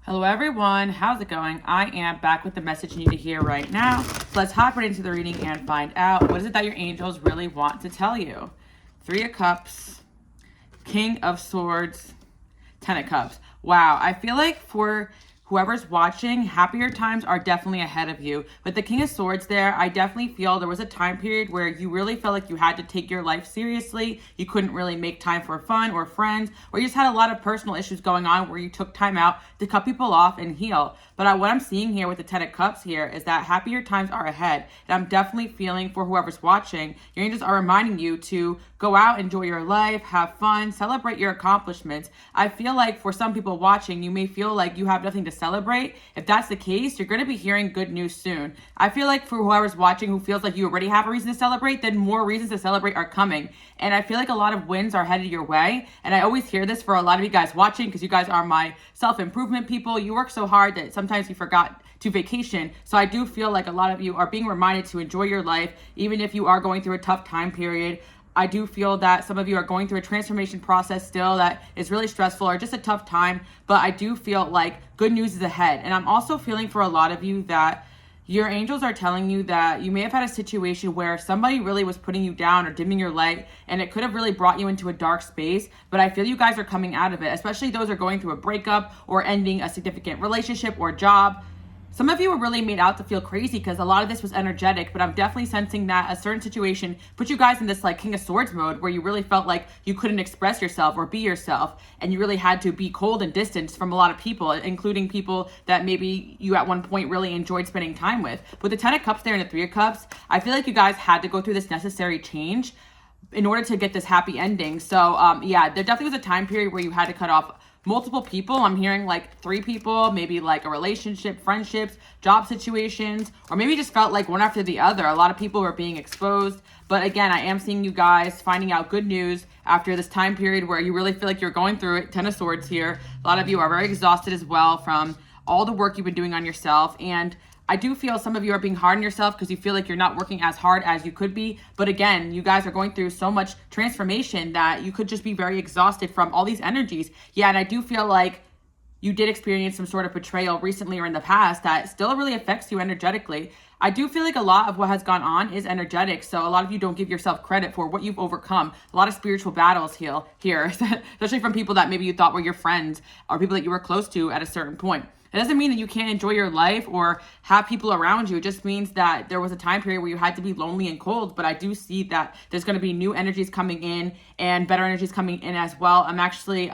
Hello everyone, how's it going? I am back with the message you need to hear right now. So let's hop right into the reading and find out what is it that your angels really want to tell you. 3 of Cups, King of Swords, 10 of Cups. Wow, I feel like for whoever's watching, happier times are definitely ahead of you. With the King of Swords there, I definitely feel there was a time period where you really felt like you had to take your life seriously. You couldn't really make time for fun or friends, or you just had a lot of personal issues going on where you took time out to cut people off and heal. But what I'm seeing here with the 10 of Cups here is that happier times are ahead. And I'm definitely feeling for whoever's watching, your angels are reminding you to go out, enjoy your life, have fun, celebrate your accomplishments. I feel like for some people watching, you may feel like you have nothing to celebrate. If that's the case, you're going to be hearing good news soon. I feel like for whoever's watching who feels like you already have a reason to celebrate, then more reasons to celebrate are coming. And I feel like a lot of wins are headed your way. And I always hear this for a lot of you guys watching because you guys are my self-improvement people. You work so hard that sometimes you forgot to vacation. So I do feel like a lot of you are being reminded to enjoy your life, even if you are going through a tough time period. I do feel that some of you are going through a transformation process still that is really stressful or just a tough time, but I do feel like good news is ahead. And I'm also feeling for a lot of you that your angels are telling you that you may have had a situation where somebody really was putting you down or dimming your light, and it could have really brought you into a dark space, but I feel you guys are coming out of it, especially those who are going through a breakup or ending a significant relationship or job. Some of you were really made out to feel crazy because a lot of this was energetic, but I'm definitely sensing that a certain situation put you guys in this like King of Swords mode where you really felt like you couldn't express yourself or be yourself, and you really had to be cold and distant from a lot of people, including people that maybe you at one point really enjoyed spending time with. With the 10 of Cups there and the 3 of Cups, I feel like you guys had to go through this necessary change in order to get this happy ending. So yeah, there definitely was a time period where you had to cut off multiple people. I'm hearing like 3 people, maybe like a relationship, friendships, job situations, or maybe just felt like one after the other. A lot of people were being exposed. But again, I am seeing you guys finding out good news after this time period where you really feel like you're going through it. 10 of Swords here. A lot of you are very exhausted as well from all the work you've been doing on yourself. And I do feel some of you are being hard on yourself because you feel like you're not working as hard as you could be. But again, you guys are going through so much transformation that you could just be very exhausted from all these energies. Yeah, and I do feel like you did experience some sort of betrayal recently or in the past that still really affects you energetically. I do feel like a lot of what has gone on is energetic. So a lot of you don't give yourself credit for what you've overcome. A lot of spiritual battles here, especially from people that maybe you thought were your friends or people that you were close to at a certain point. It doesn't mean that you can't enjoy your life or have people around you. It just means that there was a time period where you had to be lonely and cold. But I do see that there's going to be new energies coming in and better energies coming in as well. I'm actually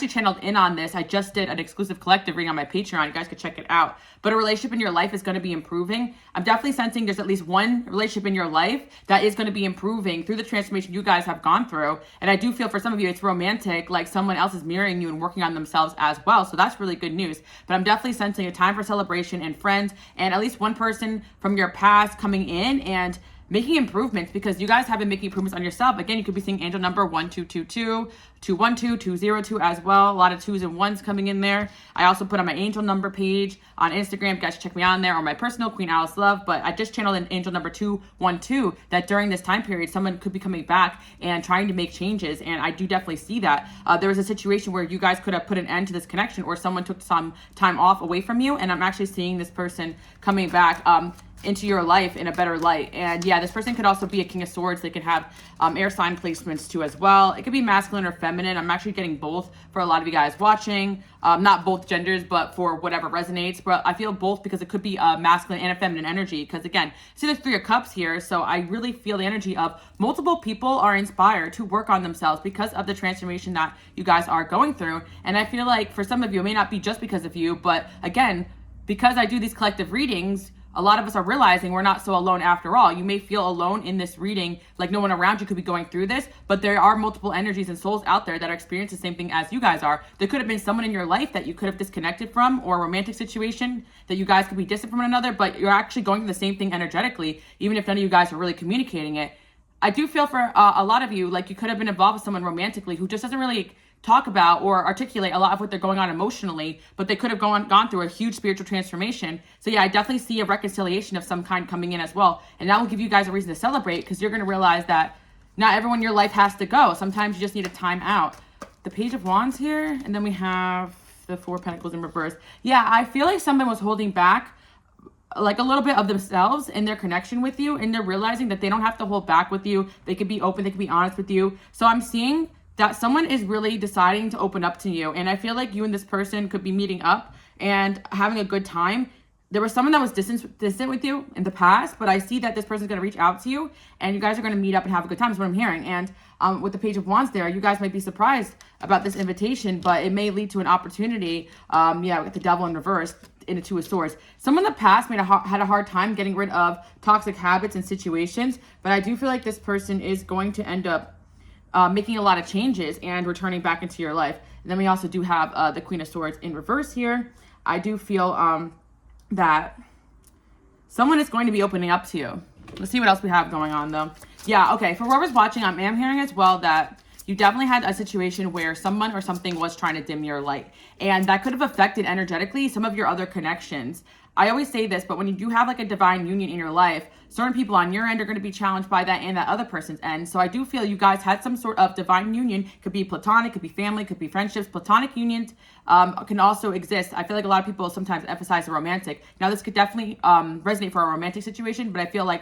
channeled in on this. I just did an exclusive collective reading on my Patreon. You guys could check it out. But a relationship in your life is going to be improving. I'm definitely sensing there's at least one relationship in your life that is going to be improving through the transformation you guys have gone through. And I do feel for some of you, it's romantic, like someone else is mirroring you and working on themselves as well. So that's really good news. But I'm definitely sensing a time for celebration and friends and at least one person from your past coming in and making improvements, because you guys have been making improvements on yourself. Again, you could be seeing angel number 1222, 212, 202 as well. A lot of 2s and 1s coming in there. I also put on my angel number page on Instagram. You guys should check me out on there, or my personal Queen Alice Love. But I just channeled an angel number 212 that during this time period, someone could be coming back and trying to make changes. And I do definitely see that. There was a situation where you guys could have put an end to this connection, or someone took some time off away from you. And I'm actually seeing this person coming back into your life in a better light. And yeah, this person could also be a King of Swords. They could have air sign placements too as well. It could be masculine or feminine. I'm actually getting both for a lot of you guys watching. Not both genders, but for whatever resonates. But I feel both because it could be a masculine and a feminine energy. Because again, see there's 3 of Cups here. So I really feel the energy of multiple people are inspired to work on themselves because of the transformation that you guys are going through. And I feel like for some of you, it may not be just because of you, but again, because I do these collective readings, a lot of us are realizing we're not so alone after all. You may feel alone in this reading, like no one around you could be going through this, but there are multiple energies and souls out there that are experiencing the same thing as you guys are. There could have been someone in your life that you could have disconnected from, or a romantic situation that you guys could be distant from one another, but you're actually going through the same thing energetically, even if none of you guys are really communicating it. I do feel for a lot of you, like you could have been involved with someone romantically who just doesn't really talk about or articulate a lot of what they're going on emotionally, but they could have gone through a huge spiritual transformation. So yeah, I definitely see a reconciliation of some kind coming in as well. And that will give you guys a reason to celebrate, because you're going to realize that not everyone in your life has to go. Sometimes you just need a time out. The Page of Wands here, and then we have the Four of Pentacles in reverse. Yeah, I feel like someone was holding back like a little bit of themselves in their connection with you, and they're realizing that they don't have to hold back with you. They could be open, they could be honest with you. So I'm seeing that someone is really deciding to open up to you, and I feel like you and this person could be meeting up and having a good time. There was someone that was distant with you in the past, but I see that this person's going to reach out to you, and you guys are going to meet up and have a good time is what I'm hearing. And with the Page of Wands there, you guys might be surprised about this invitation, but it may lead to an opportunity. Yeah, with the Devil in reverse in the Two of Swords. Someone in the past had a hard time getting rid of toxic habits and situations, but I do feel like this person is going to end up making a lot of changes and returning back into your life. And then we also do have the Queen of Swords in reverse here. I do feel that someone is going to be opening up to you. Let's see what else we have going on though. Yeah, okay, for whoever's watching, I am hearing as well that you definitely had a situation where someone or something was trying to dim your light, and that could have affected energetically some of your other connections. I always say this, but when you do have like a divine union in your life, certain people on your end are going to be challenged by that and that other person's end. So I do feel you guys had some sort of divine union. Could be platonic, could be family, could be friendships. Platonic unions can also exist. I feel like a lot of people sometimes emphasize the romantic. Now this could definitely resonate for a romantic situation, but I feel like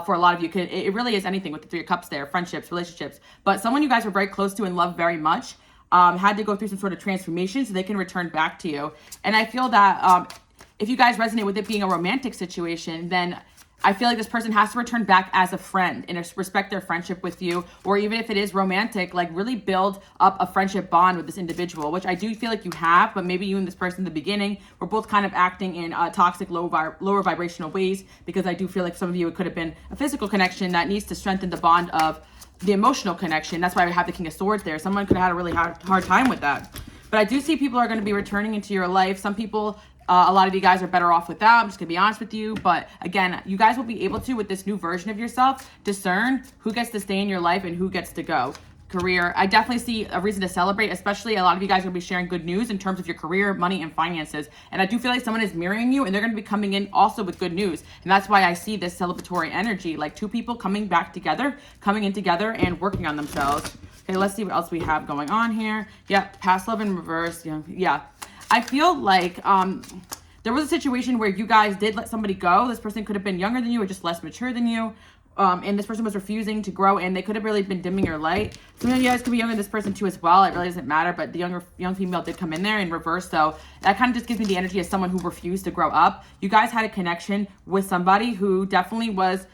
for a lot of you, it really is anything with the Three of Cups there, friendships, relationships. But someone you guys were very close to and loved very much had to go through some sort of transformation so they can return back to you. And I feel that if you guys resonate with it being a romantic situation, then I feel like this person has to return back as a friend and respect their friendship with you. Or even if it is romantic, like really build up a friendship bond with this individual, which I do feel like you have, but maybe you and this person in the beginning were both kind of acting in toxic, lower vibrational ways, because I do feel like some of you, it could have been a physical connection that needs to strengthen the bond of the emotional connection. That's why we have the King of Swords there. Someone could have had a really hard time with that. But I do see people are going to be returning into your life. Some people, a lot of you guys are better off without. I'm just going to be honest with you. But again, you guys will be able to, with this new version of yourself, discern who gets to stay in your life and who gets to go. Career, I definitely see a reason to celebrate, especially a lot of you guys are going to be sharing good news in terms of your career, money, and finances. And I do feel like someone is mirroring you, and they're going to be coming in also with good news. And that's why I see this celebratory energy, like two people coming back together, coming in together and working on themselves. Okay, let's see what else we have going on here. Yeah, past love in reverse. Yeah. I feel like there was a situation where you guys did let somebody go. This person could have been younger than you or just less mature than you. And this person was refusing to grow, and they could have really been dimming your light. Some of you guys could be younger than this person too as well. It really doesn't matter, but the young female did come in there in reverse. So that kind of just gives me the energy of someone who refused to grow up. You guys had a connection with somebody who definitely was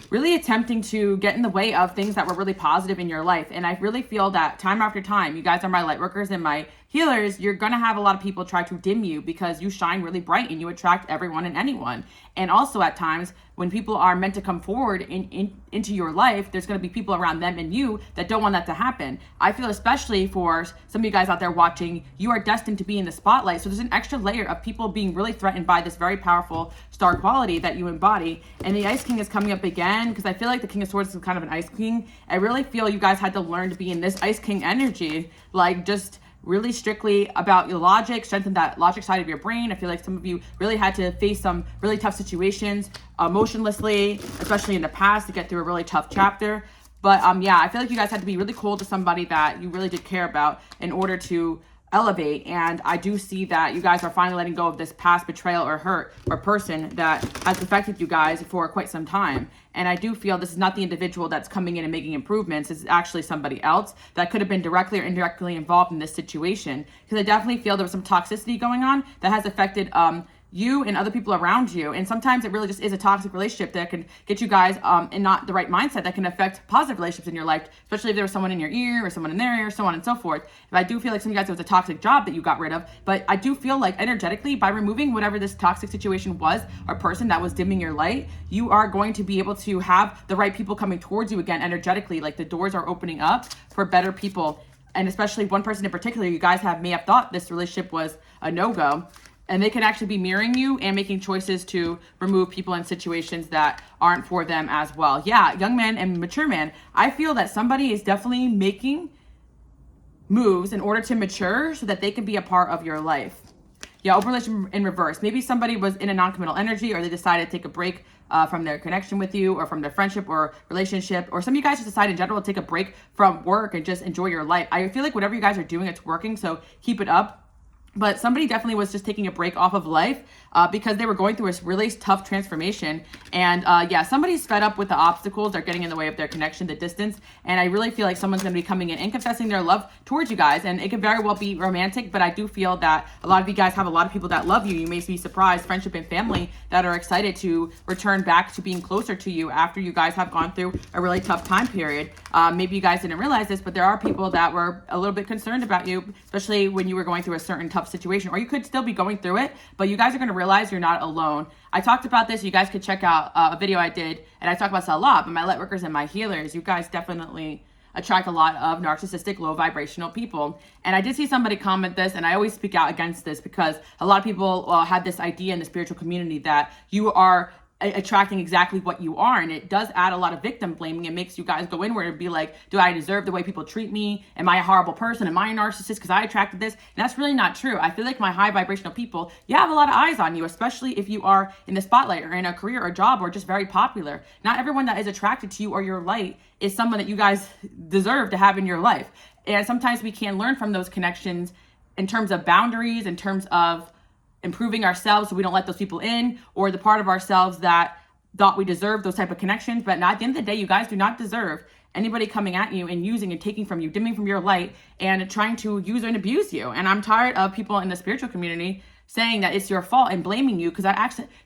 really attempting to get in the way of things that were really positive in your life. And I really feel that time after time, you guys are my light workers and my healers, you're going to have a lot of people try to dim you because you shine really bright and you attract everyone and anyone. And also at times when people are meant to come forward into your life, there's going to be people around them and you that don't want that to happen. I feel especially for some of you guys out there watching, you are destined to be in the spotlight. So there's an extra layer of people being really threatened by this very powerful star quality that you embody. And the Ice King is coming up again because I feel like the King of Swords is kind of an Ice King. I really feel you guys had to learn to be in this Ice King energy, like just really strictly about your logic, strengthen that logic side of your brain. I feel like some of you really had to face some really tough situations emotionlessly, especially in the past, to get through a really tough chapter. But yeah, I feel like you guys had to be really cold to somebody that you really did care about in order to elevate. And I do see that you guys are finally letting go of this past betrayal or hurt or person that has affected you guys for quite some time. And I do feel this is not the individual that's coming in and making improvements. This is actually somebody else that could have been directly or indirectly involved in this situation. Because I definitely feel there was some toxicity going on that has affected you and other people around you. And sometimes it really just is a toxic relationship that can get you guys in not the right mindset that can affect positive relationships in your life, especially if there was someone in your ear or someone in their ear, so on and so forth. If I do feel like some of you guys, it was a toxic job that you got rid of, but I do feel like energetically by removing whatever this toxic situation was or person that was dimming your light, you are going to be able to have the right people coming towards you again energetically, like the doors are opening up for better people. And especially one person in particular, you guys may have thought this relationship was a no-go. And they can actually be mirroring you and making choices to remove people in situations that aren't for them as well. Yeah, young man and mature man. I feel that somebody is definitely making moves in order to mature so that they can be a part of your life. Yeah, open relationship in reverse. Maybe somebody was in a non-committal energy, or they decided to take a break from their connection with you or from their friendship or relationship. Or some of you guys just decide in general to take a break from work and just enjoy your life. I feel like whatever you guys are doing, it's working. So keep it up. But somebody definitely was just taking a break off of life because they were going through a really tough transformation. And yeah, somebody's fed up with the obstacles that are getting in the way of their connection, the distance. And I really feel like someone's going to be coming in and confessing their love towards you guys. And it could very well be romantic, but I do feel that a lot of you guys have a lot of people that love you. You may be surprised, friendship and family, that are excited to return back to being closer to you after you guys have gone through a really tough time period. Maybe you guys didn't realize this, but there are people that were a little bit concerned about you, especially when you were going through a certain tough situation, or you could still be going through it, but you guys are going to realize you're not alone. I talked about this. You guys could check out a video I did, and I talk about this a lot, but my light workers and my healers, you guys definitely attract a lot of narcissistic, low vibrational people. And I did see somebody comment this, and I always speak out against this because a lot of people have this idea in the spiritual community that you are attracting exactly what you are, and it does add a lot of victim blaming. It makes you guys go inward and be like, do I deserve the way people treat me? Am I a horrible person? Am I a narcissist because I attracted this? And that's really not true. I feel like my high vibrational people, you have a lot of eyes on you, especially if you are in the spotlight or in a career or job or just very popular. Not everyone that is attracted to you or your light is someone that you guys deserve to have in your life. And sometimes we can learn from those connections in terms of boundaries, in terms of improving ourselves so we don't let those people in, or the part of ourselves that thought we deserved those type of connections. But not, at the end of the day, you guys do not deserve anybody coming at you and using and taking from you, dimming from your light, and trying to use and abuse you. And I'm tired of people in the spiritual community saying that it's your fault and blaming you, because that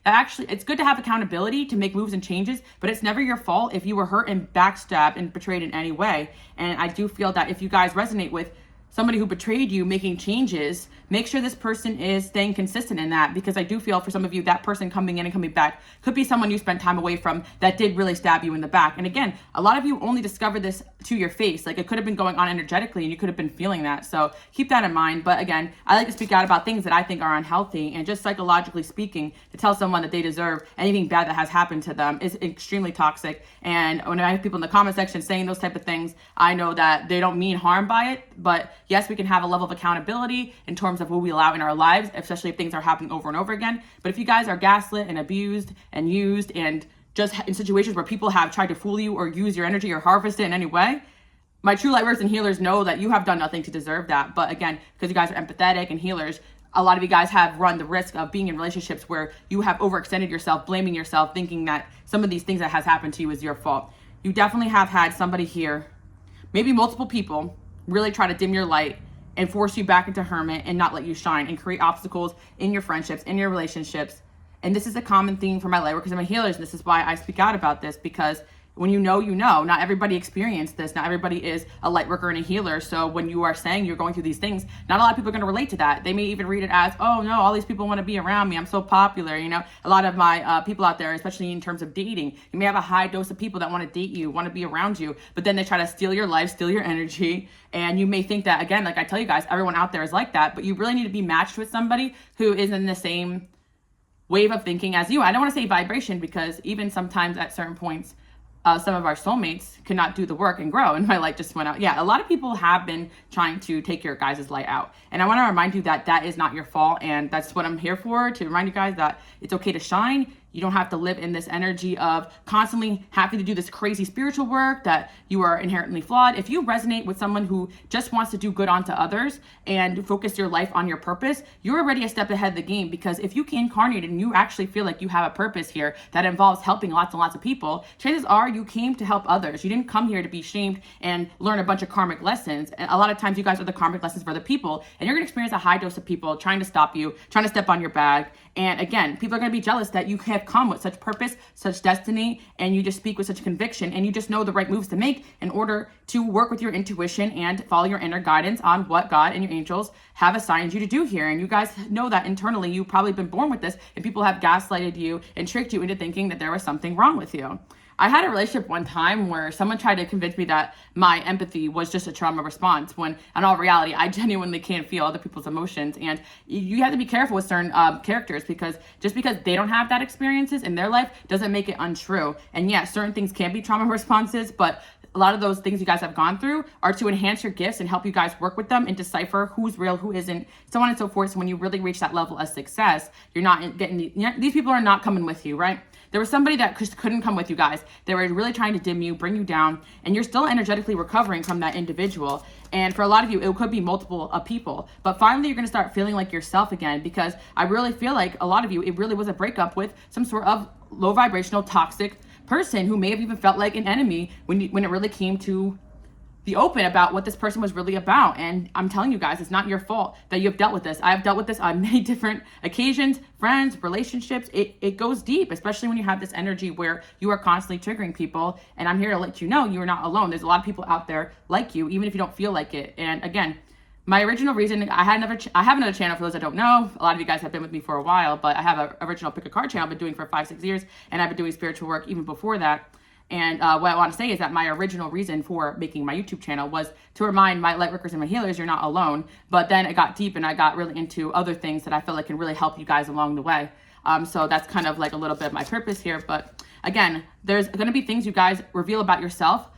actually it's good to have accountability to make moves and changes, but it's never your fault if you were hurt and backstabbed and betrayed in any way. And I do feel that if you guys resonate with somebody who betrayed you making changes, make sure this person is staying consistent in that, because I do feel for some of you, that person coming in and coming back could be someone you spent time away from that did really stab you in the back. And again, a lot of you only discovered this to your face. Like, it could have been going on energetically and you could have been feeling that. So keep that in mind. But again, I like to speak out about things that I think are unhealthy, and just psychologically speaking, to tell someone that they deserve anything bad that has happened to them is extremely toxic. And when I have people in the comment section saying those type of things, I know that they don't mean harm by it, but yes, we can have a level of accountability in terms of what we allow in our lives, especially if things are happening over and over again. But if you guys are gaslit and abused and used, and just in situations where people have tried to fool you or use your energy or harvest it in any way, my true light workers and healers know that you have done nothing to deserve that. But again, because you guys are empathetic and healers, a lot of you guys have run the risk of being in relationships where you have overextended yourself, blaming yourself, thinking that some of these things that has happened to you is your fault. You definitely have had somebody here, maybe multiple people, really try to dim your light and force you back into hermit and not let you shine, and create obstacles in your friendships, in your relationships. And this is a common theme for my light workers and my healers. And this is why I speak out about this, because when you know, not everybody experienced this. Not everybody is a light worker and a healer. So when you are saying you're going through these things, not a lot of people are going to relate to that. They may even read it as, oh no, all these people want to be around me. I'm so popular. A lot of my people out there, especially in terms of dating, you may have a high dose of people that want to date you, want to be around you, but then they try to steal your life, steal your energy. And you may think that, again, like I tell you guys, everyone out there is like that, but you really need to be matched with somebody who is in the same wave of thinking as you. I don't want to say vibration, because even sometimes at certain points, some of our soulmates cannot do the work and grow, and my light just went out. Yeah, a lot of people have been trying to take your guys' light out. And I want to remind you that that is not your fault, and that's what I'm here for, to remind you guys that it's okay to shine. You don't have to live in this energy of constantly having to do this crazy spiritual work, that you are inherently flawed. If you resonate with someone who just wants to do good onto others and focus your life on your purpose, you're already a step ahead of the game. Because if you can incarnate and you actually feel like you have a purpose here that involves helping lots and lots of people, chances are you came to help others. You didn't come here to be shamed and learn a bunch of karmic lessons. And a lot of times you guys are the karmic lessons for other people, and you're going to experience a high dose of people trying to stop you, trying to step on your bag. And again, people are going to be jealous that you have come with such purpose, such destiny, and you just speak with such conviction, and you just know the right moves to make in order to work with your intuition and follow your inner guidance on what God and your angels have assigned you to do here. And you guys know that internally you've probably been born with this, and people have gaslighted you and tricked you into thinking that there was something wrong with you. I had a relationship one time where someone tried to convince me that my empathy was just a trauma response, when in all reality, I genuinely can't feel other people's emotions. And you have to be careful with certain characters, because just because they don't have that experiences in their life doesn't make it untrue. And yeah, certain things can be trauma responses, but a lot of those things you guys have gone through are to enhance your gifts and help you guys work with them and decipher who's real, who isn't, so on and so forth. So when you really reach that level of success, you're not getting, these people are not coming with you, right? There was somebody that just couldn't come with you guys. They were really trying to dim you, bring you down, and you're still energetically recovering from that individual. And for a lot of you, it could be multiple people. But finally, you're going to start feeling like yourself again, because I really feel like a lot of you, it really was a breakup with some sort of low vibrational, toxic person who may have even felt like an enemy when it really came to the open about what this person was really about. And I'm telling you guys, it's not your fault that you have dealt with this. I have dealt with this on many different occasions, friends, relationships. It goes deep, especially when you have this energy where you are constantly triggering people. And I'm here to let you know you are not alone. There's a lot of people out there like you, even if you don't feel like it. And again, my original reason, I have another channel for those that don't know. A lot of you guys have been with me for a while, but I have an original pick a card channel I've been doing for 5-6 years, and I've been doing spiritual work even before that. And what I want to say is that my original reason for making my YouTube channel was to remind my light workers and my healers you're not alone. But then it got deep and I got really into other things that I feel like can really help you guys along the way. So that's kind of like a little bit of my purpose here. But again, there's going to be things you guys reveal about yourself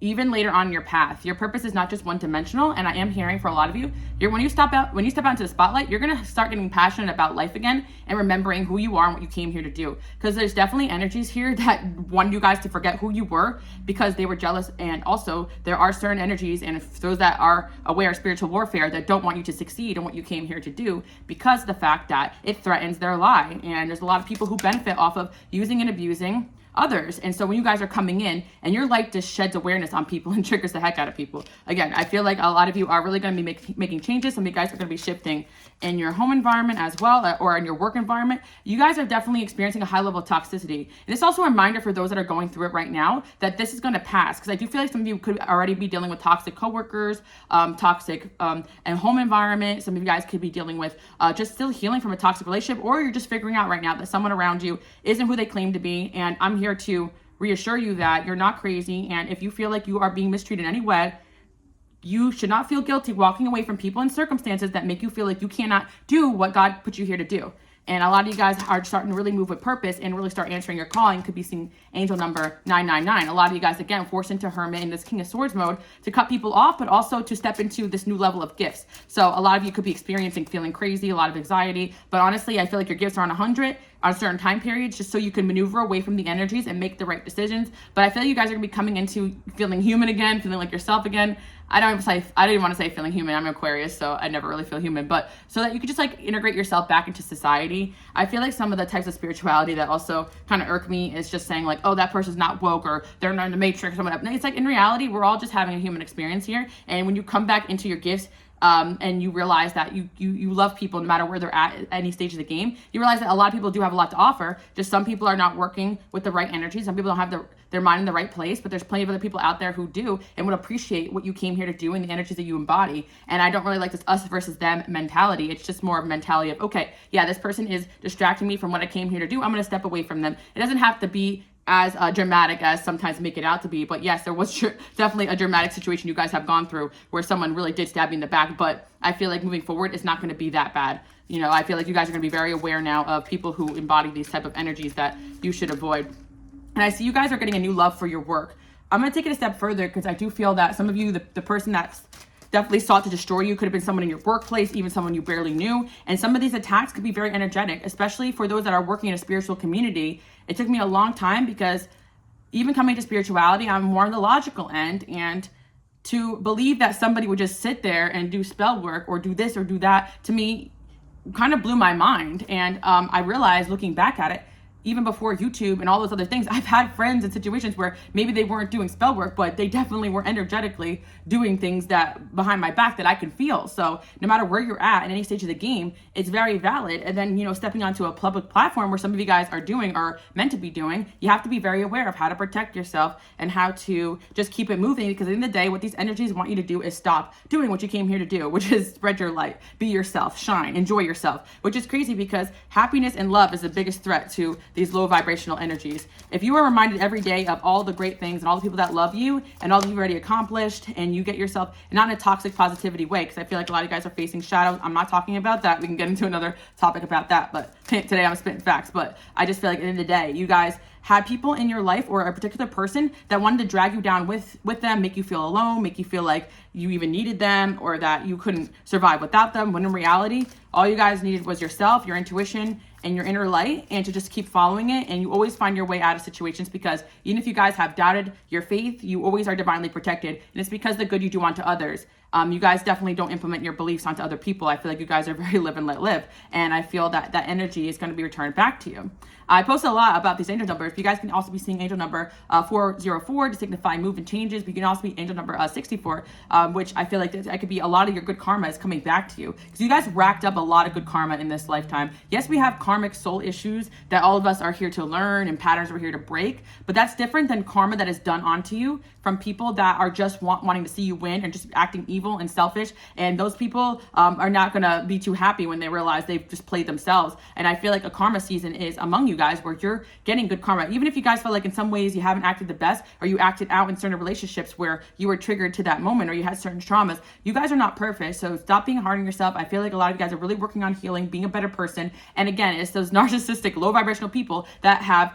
even later on in your path. Your purpose is not just one-dimensional, and I am hearing for a lot of you, when you step out into the spotlight, you're gonna start getting passionate about life again and remembering who you are and what you came here to do. Because there's definitely energies here that want you guys to forget who you were because they were jealous, and also there are certain energies, and if those that are aware of spiritual warfare, that don't want you to succeed in what you came here to do because of the fact that it threatens their lie. And there's a lot of people who benefit off of using and abusing others. And so when you guys are coming in and your light just sheds awareness on people and triggers the heck out of people, again, I feel like a lot of you are really going to be making changes. Some of you guys are going to be shifting in your home environment as well, or in your work environment. You guys are definitely experiencing a high level of toxicity. And it's also a reminder for those that are going through it right now that this is going to pass, because I do feel like some of you could already be dealing with toxic coworkers, toxic and home environment. Some of you guys could be dealing with just still healing from a toxic relationship, or you're just figuring out right now that someone around you isn't who they claim to be. And I'm here to reassure you that you're not crazy, and if you feel like you are being mistreated in any way, you should not feel guilty walking away from people and circumstances that make you feel like you cannot do what God put you here to do. And a lot of you guys are starting to really move with purpose and really start answering your calling. Could be seeing angel number 999. A lot of you guys, again, forced into Hermit in this King of Swords mode to cut people off, but also to step into this new level of gifts. So a lot of you could be experiencing feeling crazy, a lot of anxiety. But honestly, I feel like your gifts are on 100 on certain time periods, just so you can maneuver away from the energies and make the right decisions. But I feel you guys are gonna be coming into feeling human again, feeling like yourself again. I didn't want to say feeling human. I'm an Aquarius, so I never really feel human. But so that you could just like integrate yourself back into society. I feel like some of the types of spirituality that also kind of irk me is just saying like, oh, that person's not woke, or they're not in the matrix or whatever. It's like, in reality, we're all just having a human experience here. And when you come back into your gifts, and you realize that you love people no matter where they're at any stage of the game, you realize that a lot of people do have a lot to offer. Just some people are not working with the right energy. Some people don't have their mind in the right place, but there's plenty of other people out there who do and would appreciate what you came here to do and the energies that you embody. And I don't really like this us versus them mentality. It's just more of a mentality of, okay, yeah, this person is distracting me from what I came here to do. I'm going to step away from them. It doesn't have to be as dramatic as sometimes make it out to be. But yes, there was definitely a dramatic situation you guys have gone through where someone really did stab you in the back. But I feel like moving forward, it's not going to be that bad. You know, I feel like you guys are going to be very aware now of people who embody these type of energies that you should avoid. And I see you guys are getting a new love for your work. I'm going to take it a step further, because I do feel that some of you, the person that's definitely sought to destroy you could have been someone in your workplace, even someone you barely knew. And some of these attacks could be very energetic, especially for those that are working in a spiritual community. It took me a long time, because even coming to spirituality, I'm more on the logical end, and to believe that somebody would just sit there and do spell work or do this or do that, to me, kind of blew my mind. And I realized, looking back at it, even before YouTube and all those other things, I've had friends in situations where maybe they weren't doing spell work, but they definitely were energetically doing things that behind my back that I could feel. So no matter where you're at in any stage of the game, it's very valid. And then, you know, stepping onto a public platform where some of you guys are doing or meant to be doing, you have to be very aware of how to protect yourself and how to just keep it moving. Because at the end of the day, what these energies want you to do is stop doing what you came here to do, which is spread your light, be yourself, shine, enjoy yourself, which is crazy, because happiness and love is the biggest threat to these low vibrational energies. If you are reminded every day of all the great things and all the people that love you and all that you've already accomplished, and you get yourself not in a toxic positivity way, because I feel like a lot of you guys are facing shadows. I'm not talking about that. We can get into another topic about that, but today I'm spitting facts. But I just feel like at the end of the day, you guys had people in your life or a particular person that wanted to drag you down with them, make you feel alone, make you feel like you even needed them or that you couldn't survive without them, when in reality, all you guys needed was yourself, your intuition, and your inner light, and to just keep following it. And you always find your way out of situations, because even if you guys have doubted your faith, you always are divinely protected. And it's because the good you do unto others. You guys definitely don't implement your beliefs onto other people. I feel like you guys are very live and let live. And I feel that that energy is going to be returned back to you. I posted a lot about these angel numbers. You guys can also be seeing angel number 404 to signify move and changes. But you can also be angel number 64, which I feel like that could be a lot of your good karma is coming back to you. Because you guys racked up a lot of good karma in this lifetime. Yes, we have karmic soul issues that all of us are here to learn and patterns we're here to break. But that's different than karma that is done onto you from people that are just wanting to see you win and just acting evil and selfish. And those people are not going to be too happy when they realize they've just played themselves. And I feel like a karma season is among you guys where you're getting good karma. Even if you guys feel like in some ways you haven't acted the best, or you acted out in certain relationships where you were triggered to that moment, or you had certain traumas, you guys are not perfect. So stop being hard on yourself. I feel like a lot of you guys are really working on healing, being a better person. And again, it's those narcissistic, low vibrational people that have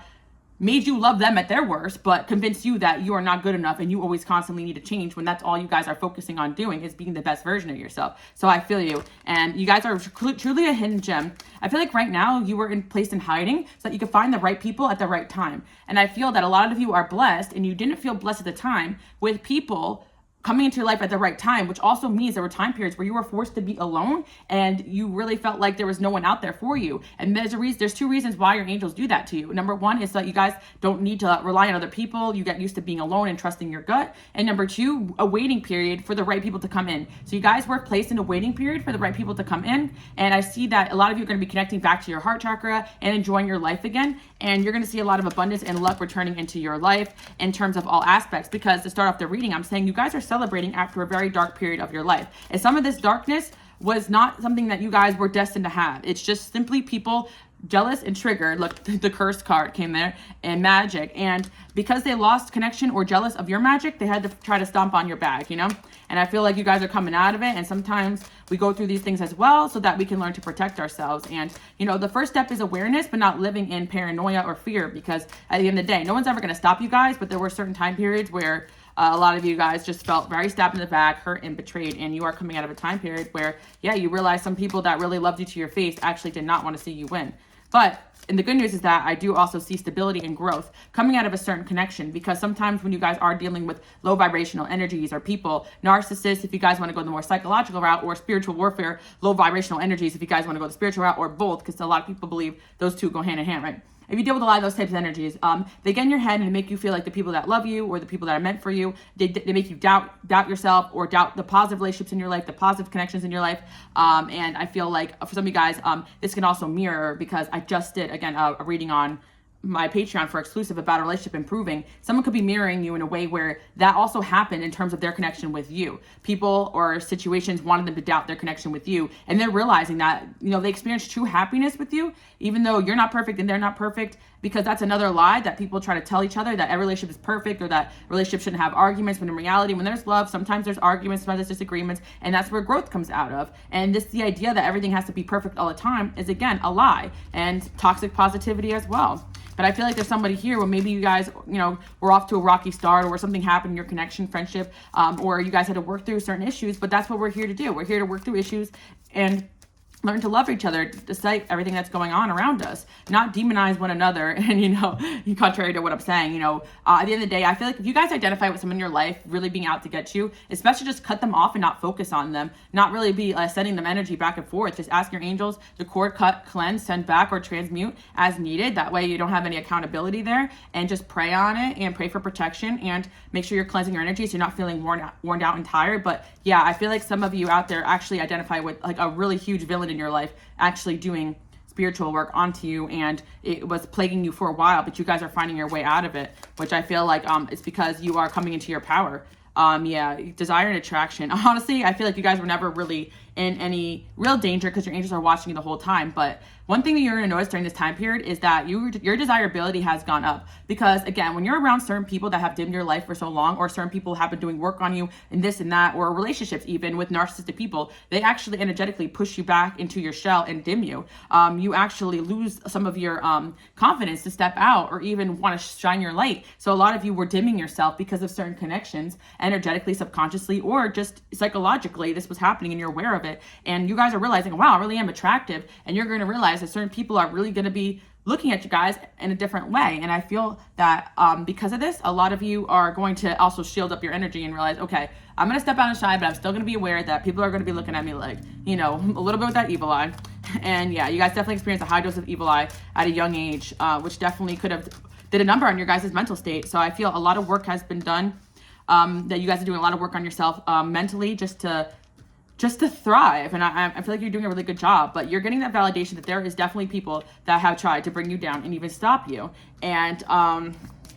made you love them at their worst, but convince you that you are not good enough and you always constantly need to change, when that's all you guys are focusing on doing is being the best version of yourself. So I feel you. And you guys are truly a hidden gem. I feel like right now you were placed in hiding so that you could find the right people at the right time. And I feel that a lot of you are blessed, and you didn't feel blessed at the time with people coming into your life at the right time, which also means there were time periods where you were forced to be alone and you really felt like there was no one out there for you. And there's two reasons why your angels do that to you. Number one is that you guys don't need to rely on other people. You get used to being alone and trusting your gut. And number two, a waiting period for the right people to come in. So you guys were placed in a waiting period for the right people to come in. And I see that a lot of you are going to be connecting back to your heart chakra and enjoying your life again. And you're going to see a lot of abundance and luck returning into your life in terms of all aspects. Because to start off the reading, I'm saying you guys are celebrating after a very dark period of your life. And some of this darkness was not something that you guys were destined to have. It's just simply people jealous and triggered. Look, the curse card came there, and magic. And because they lost connection or jealous of your magic, they had to try to stomp on your back, you know? And I feel like you guys are coming out of it. And sometimes we go through these things as well so that we can learn to protect ourselves. And, you know, the first step is awareness, but not living in paranoia or fear, because at the end of the day, no one's ever going to stop you guys. But there were certain time periods where a lot of you guys just felt very stabbed in the back, hurt and betrayed. And you are coming out of a time period where, yeah, you realize some people that really loved you to your face actually did not want to see you win. But and the good news is that I do also see stability and growth coming out of a certain connection, because sometimes when you guys are dealing with low vibrational energies or people, narcissists, if you guys want to go the more psychological route, or spiritual warfare, low vibrational energies, if you guys want to go the spiritual route, or both, because a lot of people believe those two go hand in hand, right? If you deal with a lot of those types of energies, they get in your head and make you feel like the people that love you or the people that are meant for you, they make you doubt yourself or doubt the positive relationships in your life, the positive connections in your life. And I feel like for some of you guys, this can also mirror, because I just did, again, a reading on my Patreon for exclusive about a relationship improving. Someone could be mirroring you in a way where that also happened in terms of their connection with you. People or situations wanted them to doubt their connection with you, and they're realizing that, you know, they experienced true happiness with you, even though you're not perfect and they're not perfect, because that's another lie that people try to tell each other, that every relationship is perfect or that relationships shouldn't have arguments, when in reality, when there's love, sometimes there's arguments, sometimes there's disagreements, and that's where growth comes out of. And the idea that everything has to be perfect all the time is, again, a lie, and toxic positivity as well. But I feel like there's somebody here where maybe you guys, you know, were off to a rocky start, or something happened in your connection, friendship, or you guys had to work through certain issues. But that's what we're here to do. We're here to work through issues and learn to love each other despite everything that's going on around us, not demonize one another. And, you know, contrary to what I'm saying, you know, at the end of the day, I feel like if you guys identify with someone in your life really being out to get you, especially just cut them off and not focus on them, not really be sending them energy back and forth. Just ask your angels to cord, cut, cleanse, send back, or transmute as needed. That way you don't have any accountability there, and just pray on it and pray for protection, and make sure you're cleansing your energy so you're not feeling worn out and tired. But yeah, I feel like some of you out there actually identify with like a really huge villain in your life actually doing spiritual work onto you, and it was plaguing you for a while, but you guys are finding your way out of it, which I feel like it's because you are coming into your power. Yeah, desire and attraction. Honestly, I feel like you guys were never really in any real danger because your angels are watching you the whole time. But one thing that you're going to notice during this time period is that your desirability has gone up, because again, when you're around certain people that have dimmed your life for so long, or certain people have been doing work on you and this and that, or relationships even with narcissistic people, they actually energetically push you back into your shell and dim you. You actually lose some of your confidence to step out or even want to shine your light. So a lot of you were dimming yourself because of certain connections, energetically, subconsciously, or just psychologically. This was happening and you're aware of it, and you guys are realizing, wow, I really am attractive, and you're going to realize that certain people are really going to be looking at you guys in a different way. And I feel that because of this, a lot of you are going to also shield up your energy and realize, okay, I'm going to step out and shine, but I'm still going to be aware that people are going to be looking at me like, you know, a little bit with that evil eye. And yeah, you guys definitely experienced a high dose of evil eye at a young age, which definitely could have did a number on your guys' mental state. So I feel a lot of work has been done, that you guys are doing a lot of work on yourself mentally, just to thrive. And I feel like you're doing a really good job, but you're getting that validation that there is definitely people that have tried to bring you down and even stop you. And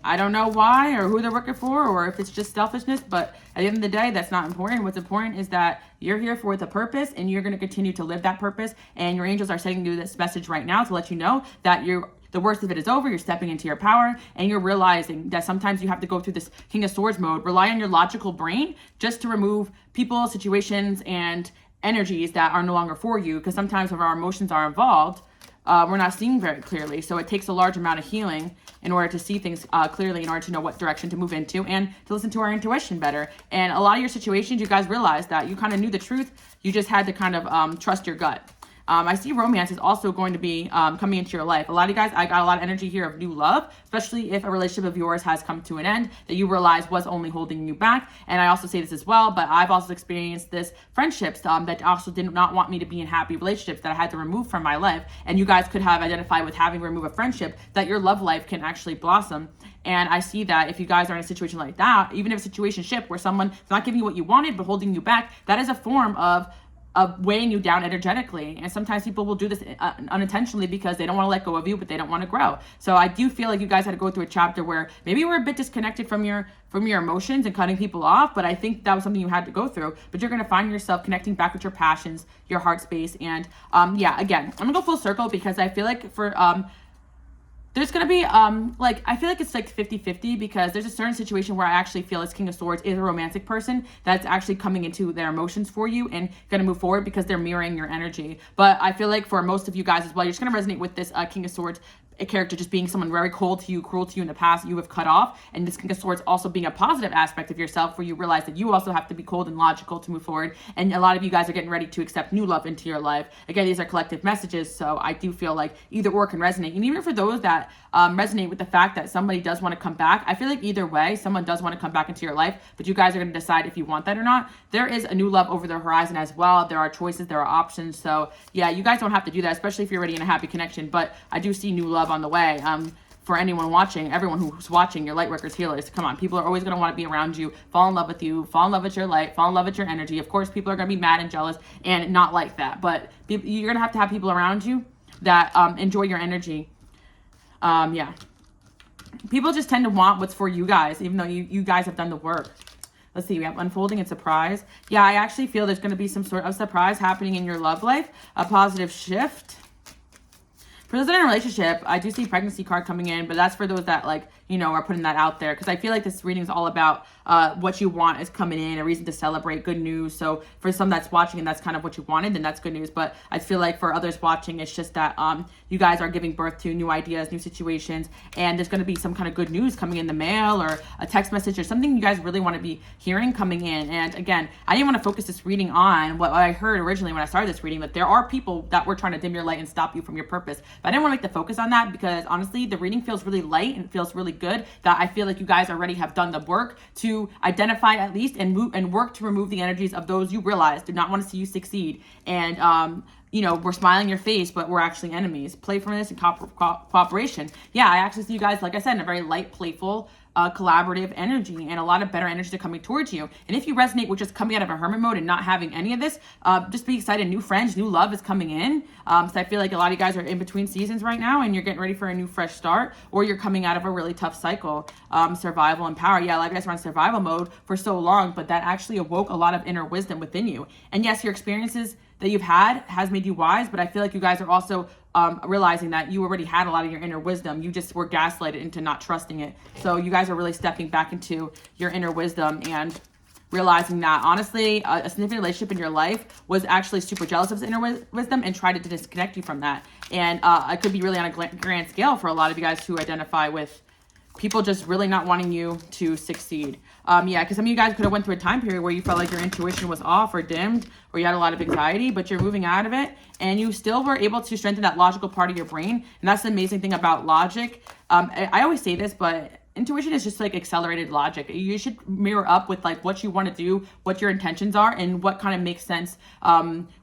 I don't know why or who they're working for, or if it's just selfishness, but at the end of the day, that's not important. What's important is that you're here for the purpose, and you're going to continue to live that purpose. And your angels are sending you this message right now to let you know that the worst of it is over. You're stepping into your power, and you're realizing that sometimes you have to go through this King of Swords mode, rely on your logical brain just to remove people, situations, and energies that are no longer for you. Because sometimes when our emotions are involved, we're not seeing very clearly. So it takes a large amount of healing in order to see things clearly, in order to know what direction to move into and to listen to our intuition better. And a lot of your situations, you guys realize that you kind of knew the truth. You just had to kind of trust your gut. I see romance is also going to be coming into your life. A lot of you guys, I got a lot of energy here of new love, especially if a relationship of yours has come to an end that you realize was only holding you back. And I also say this as well, but I've also experienced this friendships that also did not want me to be in happy relationships that I had to remove from my life. And you guys could have identified with having to remove a friendship, that your love life can actually blossom. And I see that if you guys are in a situation like that, even if a situationship where someone's not giving you what you wanted but holding you back, that is a form of weighing you down energetically. And sometimes people will do this unintentionally because they don't want to let go of you, but they don't want to grow. So I do feel like you guys had to go through a chapter where maybe you were a bit disconnected from your emotions and cutting people off, but I think that was something you had to go through. But you're going to find yourself connecting back with your passions, your heart space. And yeah, again, I'm gonna go full circle because I feel like for there's going to be, I feel like it's like 50-50, because there's a certain situation where I actually feel this King of Swords is a romantic person that's actually coming into their emotions for you and going to move forward because they're mirroring your energy. But I feel like for most of you guys as well, you're just going to resonate with this King of Swords a character just being someone very cold to you, cruel to you in the past, you have cut off. And this King of Swords also being a positive aspect of yourself, where you realize that you also have to be cold and logical to move forward. And a lot of you guys are getting ready to accept new love into your life. Again, these are collective messages, so I do feel like either or can resonate. And even for those that resonate with the fact that somebody does want to come back, I feel like either way, someone does want to come back into your life, but you guys are going to decide if you want that or not. There is a new love over the horizon as well. There are choices, there are options. So yeah, you guys don't have to do that, especially if you're already in a happy connection. But I do see new love on the way. For anyone watching, everyone who's watching, your light workers, healers, come on. People are always going to want to be around you, fall in love with you, fall in love with your light, fall in love with your energy. Of course, people are going to be mad and jealous and not like that. But you're going to have people around you that enjoy your energy. Yeah. People just tend to want what's for you guys, even though you guys have done the work. Let's see, we have unfolding and surprise. Yeah, I actually feel there's going to be some sort of surprise happening in your love life, a positive shift. For those that are in a relationship, I do see pregnancy card coming in, but that's for those that, like, you know, are putting that out there. Because I feel like this reading is all about what you want is coming in, a reason to celebrate, good news. So for some that's watching and that's kind of what you wanted, then that's good news. But I feel like for others watching, it's just that you guys are giving birth to new ideas, new situations, and there's going to be some kind of good news coming in the mail or a text message or something you guys really want to be hearing coming in. And again, I didn't want to focus this reading on what I heard originally when I started this reading, that there are people that were trying to dim your light and stop you from your purpose. But I didn't want to make the focus on that because honestly, the reading feels really light and it feels really good, that I feel like you guys already have done the work to identify at least and move and work to remove the energies of those you realize do not want to see you succeed. And you know, we're smiling in your face, but we're actually enemies. Playfulness and cooperation. Yeah, I actually see you guys, like I said, in a very light, playful, collaborative energy, and a lot of better energies are coming towards you. And if you resonate with just coming out of a hermit mode and not having any of this, just be excited. New friends, new love is coming in. So I feel like a lot of you guys are in between seasons right now and you're getting ready for a new fresh start, or you're coming out of a really tough cycle. Survival and power. Yeah, a lot of you guys were on survival mode for so long, but that actually awoke a lot of inner wisdom within you. And yes, your experiences that you've had has made you wise, but I feel like you guys are also realizing that you already had a lot of your inner wisdom. You just were gaslighted into not trusting it. So you guys are really stepping back into your inner wisdom and realizing that honestly, a significant relationship in your life was actually super jealous of his inner wisdom and tried to disconnect you from that. And it could be really on a grand scale for a lot of you guys who identify with people just really not wanting you to succeed. Yeah, because some of you guys could have went through a time period where you felt like your intuition was off or dimmed, or you had a lot of anxiety, but you're moving out of it, and you still were able to strengthen that logical part of your brain. And that's the amazing thing about logic. I always say this, but intuition is just like accelerated logic. You should mirror up with like what you want to do, what your intentions are, and what kind of makes sense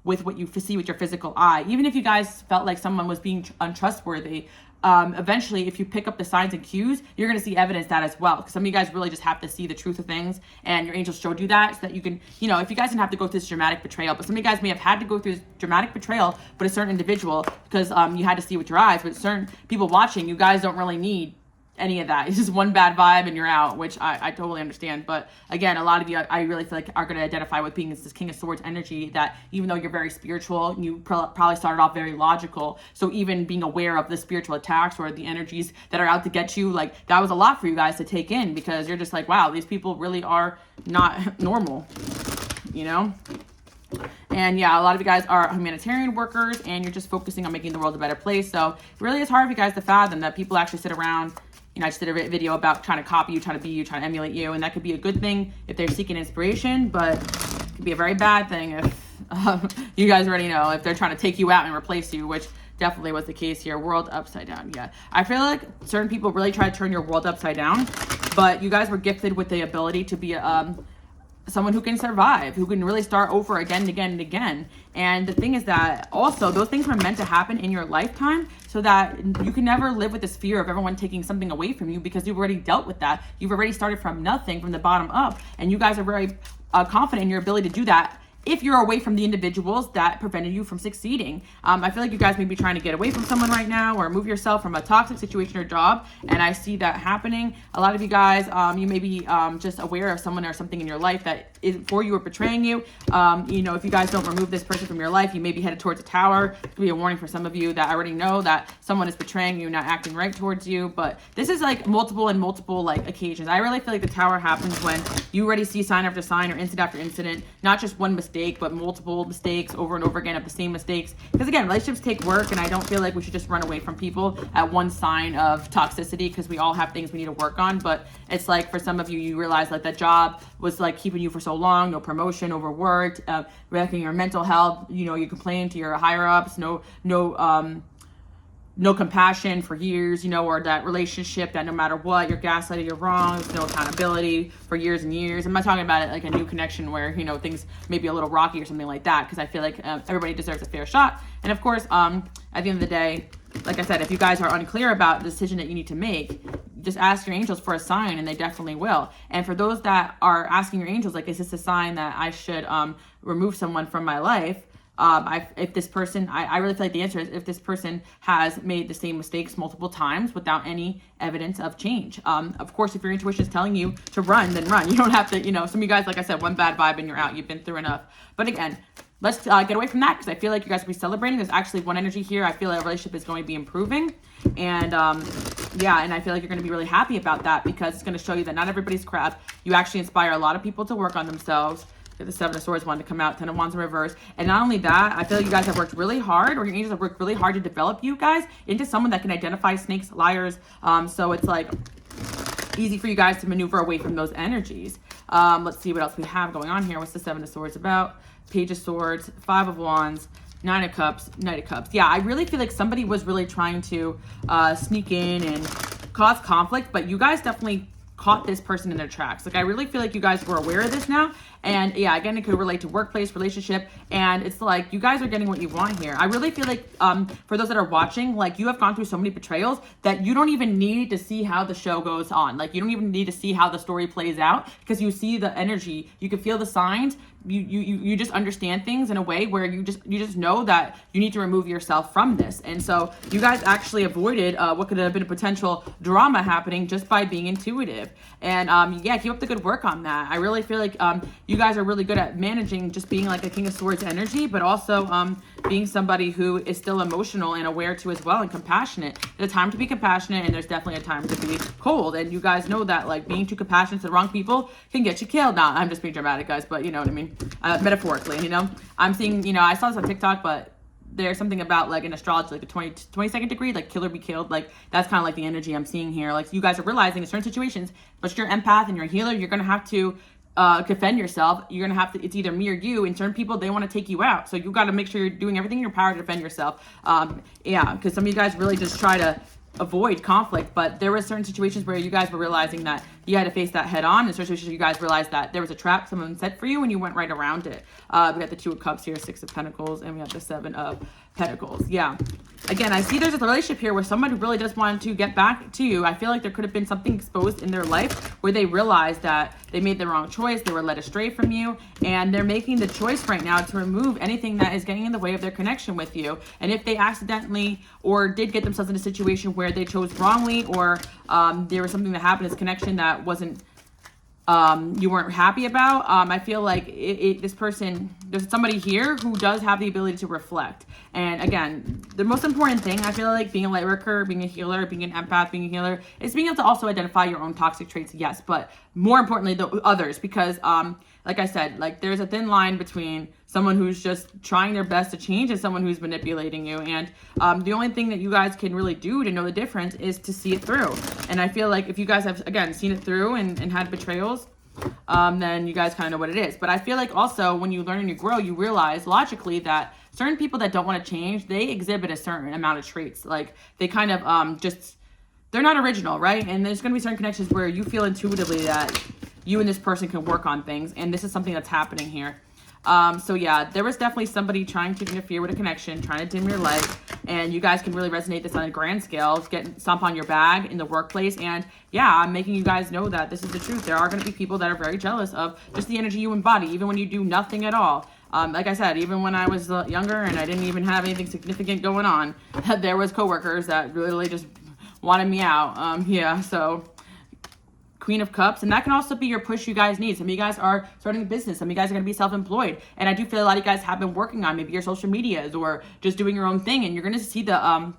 with what you see with your physical eye. Even if you guys felt like someone was being untrustworthy, eventually, if you pick up the signs and cues, you're going to see evidence that as well. Because some of you guys really just have to see the truth of things, and your angels showed you that, so that you can, you know, if you guys didn't have to go through this dramatic betrayal, but some of you guys may have had to go through this dramatic betrayal with a certain individual because you had to see with your eyes. But certain people watching, you guys don't really need any of that. It's just one bad vibe and you're out, which I totally understand. But again, a lot of you, I really feel like are going to identify with being this King of Swords energy, that even though you're very spiritual, you probably started off very logical. So even being aware of the spiritual attacks or the energies that are out to get you, like that was a lot for you guys to take in, because you're just like, wow, these people really are not normal, you know? And yeah, a lot of you guys are humanitarian workers, and you're just focusing on making the world a better place. So it really is hard for you guys to fathom that people actually sit around. You know, I just did a video about trying to copy you, trying to be you, trying to emulate you. And that could be a good thing if they're seeking inspiration, but it could be a very bad thing if you guys already know, if they're trying to take you out and replace you, which definitely was the case here. World upside down. Yeah. I feel like certain people really try to turn your world upside down, but you guys were gifted with the ability to be someone who can survive, who can really start over again and again and again. And the thing is that also those things were meant to happen in your lifetime so that you can never live with this fear of everyone taking something away from you, because you've already dealt with that. You've already started from nothing, from the bottom up, and you guys are very confident in your ability to do that if you're away from the individuals that prevented you from succeeding. I feel like you guys may be trying to get away from someone right now, or move yourself from a toxic situation or job, and I see that happening. A lot of you guys, you may be just aware of someone or something in your life that isn't for you or betraying you. You know, if you guys don't remove this person from your life, you may be headed towards a tower. It could be a warning for some of you that already know that someone is betraying you, not acting right towards you. But this is like multiple like occasions. I really feel like the tower happens when you already see sign after sign or incident after incident, not just one mistake, but multiple mistakes over and over again of the same mistakes. Because again, relationships take work, and I don't feel like we should just run away from people at one sign of toxicity, because we all have things we need to work on. But it's like for some of you, you realize like that job was like keeping you for so long, no promotion, overworked, wrecking your mental health. You know, you complain to your higher ups, no compassion for years, you know, or that relationship that no matter what, you're gaslighted, you're wrong, there's no accountability for years and years. I'm not talking about it like a new connection where, you know, things may be a little rocky or something like that, because I feel like everybody deserves a fair shot. And of course, at the end of the day, like I said, if you guys are unclear about the decision that you need to make, just ask your angels for a sign, and they definitely will. And for those that are asking your angels, like, is this a sign that I should remove someone from my life? If this person, I really feel like the answer is if this person has made the same mistakes multiple times without any evidence of change. Of course, if your intuition is telling you to run, then run. You don't have to, you know, some of you guys, like I said, one bad vibe and you're out. You've been through enough. But again, let's get away from that, because I feel like you guys will be celebrating. There's actually one energy here. I feel like a relationship is going to be improving. And yeah, and I feel like you're going to be really happy about that, because it's going to show you that not everybody's crap. You actually inspire a lot of people to work on themselves. The Seven of Swords wanted to come out, Ten of Wands in reverse. And not only that, I feel like you guys have worked really hard, or your angels have worked really hard to develop you guys into someone that can identify snakes, liars. So it's like easy for you guys to maneuver away from those energies. Let's see what else we have going on here. What's the Seven of Swords about? Page of Swords, Five of Wands, Nine of Cups, Knight of Cups. Yeah, I really feel like somebody was really trying to sneak in and cause conflict, but you guys definitely caught this person in their tracks. Like, I really feel like you guys were aware of this now. And yeah, again, it could relate to workplace, relationship, and it's like you guys are getting what you want here. I really feel like for those that are watching, like, you have gone through so many betrayals that you don't even need to see how the show goes on. Like, you don't even need to see how the story plays out, because you see the energy, you can feel the signs. you just understand things in a way where you just know that you need to remove yourself from this. And so you guys actually avoided what could have been a potential drama happening just by being intuitive. And yeah, keep up the good work on that. I really feel like you guys are really good at managing just being like a King of Swords energy, but also being somebody who is still emotional and aware too as well, and compassionate. There's a time to be compassionate, and there's definitely a time to be cold. And you guys know that like being too compassionate to the wrong people can get you killed. Now, I'm just being dramatic, guys, but you know what I mean. Metaphorically, you know, I'm seeing, you know, I saw this on TikTok, but there's something about like in astrology, like the 22nd degree, like kill or be killed. Like that's kind of like the energy I'm seeing here. Like you guys are realizing in certain situations, but you're an empath and you're a healer, you're going to have to defend yourself. You're going to have to, it's either me or you. And certain people, they want to take you out. So you got to make sure you're doing everything in your power to defend yourself. Yeah, because some of you guys really just try to avoid conflict, but there were certain situations where you guys were realizing that you had to face that head on, and certain situations you guys realized that there was a trap someone set for you and you went right around it. We got the 2 of Cups here, 6 of Pentacles, and we have the 7 of Pentacles. Yeah, again, I see there's a relationship here where someone who really does want to get back to you. I feel like there could have been something exposed in their life where they realized that they made the wrong choice, they were led astray from you, and they're making the choice right now to remove anything that is getting in the way of their connection with you. And if they accidentally or did get themselves in a situation where they chose wrongly, or there was something that happened in this connection that wasn't you weren't happy about, I feel like this person, there's somebody here who does have the ability to reflect. And again, the most important thing, I feel like being a light worker, being a healer, being an empath, being a healer, is being able to also identify your own toxic traits, yes, but more importantly, the others, because like I said, like there's a thin line between someone who's just trying their best to change and someone who's manipulating you. And the only thing that you guys can really do to know the difference is to see it through. And I feel like if you guys have, again, seen it through and had betrayals, then you guys kind of know what it is. But I feel like also when you learn and you grow, you realize logically that certain people that don't want to change, they exhibit a certain amount of traits. Like they kind of just, they're not original, right? And there's going to be certain connections where you feel intuitively that you and this person can work on things. And this is something that's happening here. So yeah, there was definitely somebody trying to interfere with a connection, trying to dim your light, and you guys can really resonate this on a grand scale, stomp on your bag in the workplace. And yeah, I'm making you guys know that this is the truth. There are going to be people that are very jealous of just the energy you embody, even when you do nothing at all. Like I said, even when I was younger and I didn't even have anything significant going on, there was coworkers that literally just wanted me out. Yeah, so Queen of Cups, and that can also be your push you guys need. Some of you guys are starting a business, some of you guys are going to be self-employed, and I do feel a lot of you guys have been working on maybe your social medias or just doing your own thing, and you're going to see the